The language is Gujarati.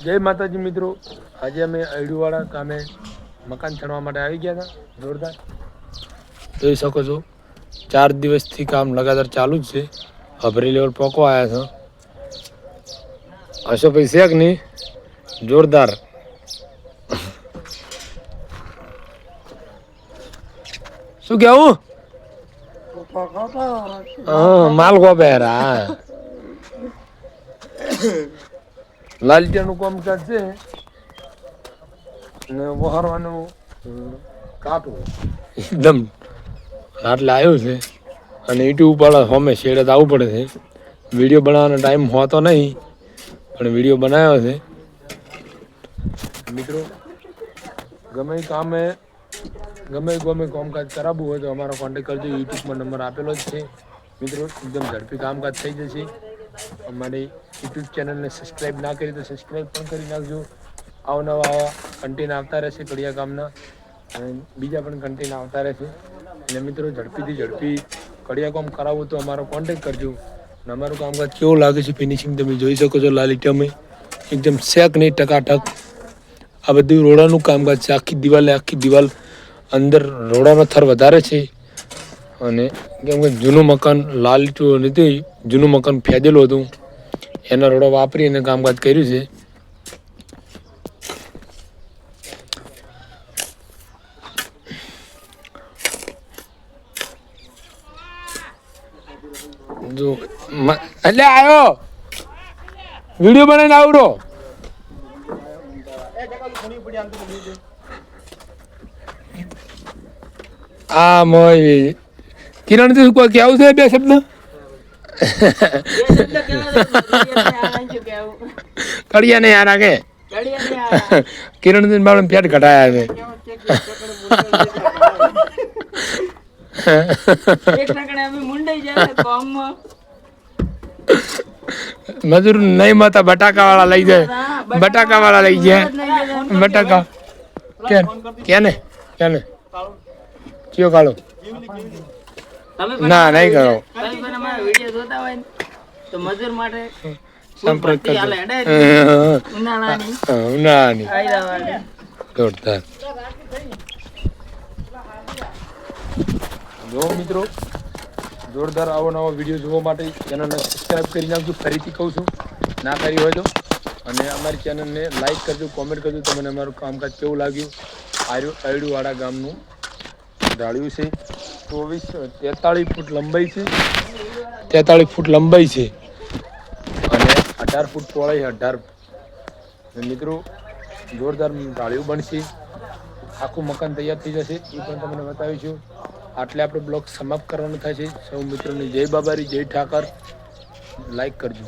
જય માતાજી મિત્રો, આજે અમે અયડુવાળા ગામે મકાન ચણવા માટે આવી ગયા હતા. જોરદાર જોઈ શકો છો, 4 દિવસથી કામ લગાતાર ચાલુ જ છે. અભરી લેવલ પોકો આવ્યા છે. હશો પૈસા કે નહીં? જોરદાર. શું કેવું? માલ કો પહેરા લાલટીનું કામ કરશે ને વહારવાનું કાટું એકદમ આટલે આવ્યું છે. અને યુટ્યુબ પર હોમે શેડે તો આવવું પડે છે. વિડીયો બનાવવાનો ટાઈમ હોતો નહીં, પણ વિડીયો બનાવ્યો છે. મિત્રો ગમે કામે ગમે કામકાજ કરાવવું હોય તો અમારો કોન્ટેક્ટ કરજો. યુટ્યુબમાં નંબર આપેલો જ છે. મિત્રો એકદમ ઝડપી કામકાજ થઈ જશે. અમારી યુટ્યુબ ચેનલને સબસ્ક્રાઈબ ના કરી તો સબસ્ક્રાઈબ પણ કરી નાખજો. અવનવા કન્ટેન આવતા રહેશે કડિયા કામના, અને બીજા પણ કન્ટેન આવતા રહેશે. અને મિત્રો ઝડપીથી ઝડપી કડિયા કામ કરાવવું તો અમારો કોન્ટેક્ટ કરજો. અને અમારું કામકાજ કેવું લાગે છે ફિનિશિંગ તમે જોઈ શકો છો. લાલી તમે એકદમ શેક નહીં, ટકાટક. આ બધું રોડાનું કામકાજ છે. આખી દિવાલ અંદર રોડાનો થર વધારે છે. અને કેમ કે જૂનું મકાન લાલ ઈંટું નથી, જૂનું મકાન ફેદેલું હતું, એના રોડા વાપરી અને કામકાજ કર્યું છે. જો એટલે આવ્યો વિડીયો બનાવીને આવડો. આ મોય કિરણ થી કોઈ કેવું છે? બે શબ્દ કડિયા ને યાર આગે કિરણ થી બાળ પેટ ઘટાયા છે. મજૂર નહીં માતા બટાકા વાળા લઈ જાય, બટાકા વાળા લઈ જાય. બટાકા કેને કેને કયો કાળો? ના નહીં કરો. સંપર્ક કરજો. ઉનાળાની જોરદાર. જો મિત્રો જોરદાર આવો નવો વિડીયો જોવા માટે ચેનલને સબસ્ક્રાઈબ કરી નાખજો. ફરીથી કહું છું, ના કરી હોય તો. અને અમારી ચેનલને લાઈક કરજો, કોમેન્ટ કરજો તમને અમારું કામકાજ કેવું લાગ્યું. અયડુવાળા ગામનું ઢાળ્યું છે. 43 ફૂટ લંબાઈ છે, 43 ફૂટ લંબાઈ છે અને 18 ફૂટ પહોળાઈ. 18 મિત્રો જોરદાર ઢાળ્યું બનશે. આખું મકાન તૈયાર થઈ જશે, એ પણ તમને બતાવીશું. આટલે આપણે બ્લોગ સમાપ્ત કરવાનું થાય છે. સૌ મિત્રોને જય બાબારી, જય ઠાકર. લાઈક કરજો.